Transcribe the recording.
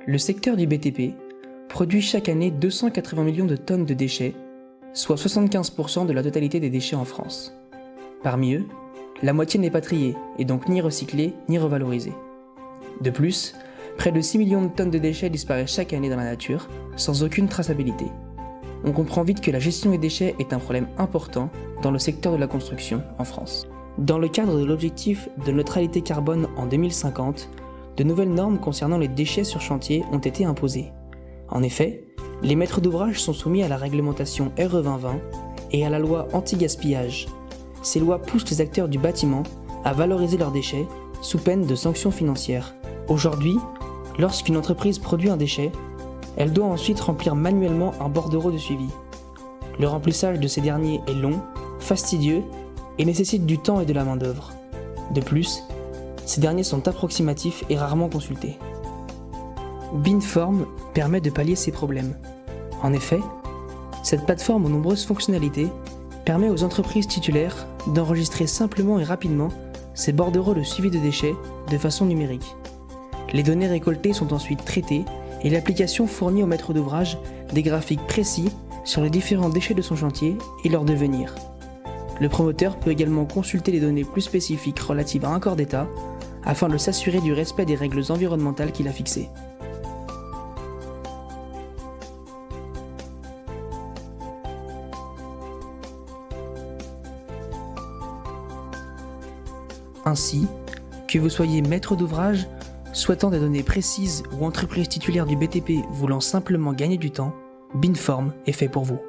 Le secteur du BTP produit chaque année 280 millions de tonnes de déchets, soit 75% de la totalité des déchets en France. Parmi eux, la moitié n'est pas triée et donc ni recyclée ni revalorisée. De plus, près de 6 millions de tonnes de déchets disparaissent chaque année dans la nature, sans aucune traçabilité. On comprend vite que la gestion des déchets est un problème important dans le secteur de la construction en France. Dans le cadre de l'objectif de neutralité carbone en 2050, de nouvelles normes concernant les déchets sur chantier ont été imposées. En effet, les maîtres d'ouvrage sont soumis à la réglementation RE 2020 et à la loi anti-gaspillage. Ces lois poussent les acteurs du bâtiment à valoriser leurs déchets sous peine de sanctions financières. Aujourd'hui, lorsqu'une entreprise produit un déchet, elle doit ensuite remplir manuellement un bordereau de suivi. Le remplissage de ces derniers est long, fastidieux et nécessite du temps et de la main-d'œuvre. De plus, ces derniers sont approximatifs et rarement consultés. Binform permet de pallier ces problèmes. En effet, cette plateforme aux nombreuses fonctionnalités permet aux entreprises titulaires d'enregistrer simplement et rapidement ces bordereaux de suivi de déchets de façon numérique. Les données récoltées sont ensuite traitées et l'application fournit au maître d'ouvrage des graphiques précis sur les différents déchets de son chantier et leur devenir. Le promoteur peut également consulter les données plus spécifiques relatives à un corps d'état afin de s'assurer du respect des règles environnementales qu'il a fixées. Ainsi, que vous soyez maître d'ouvrage, souhaitant des données précises ou entreprise titulaire du BTP voulant simplement gagner du temps, Binform est fait pour vous.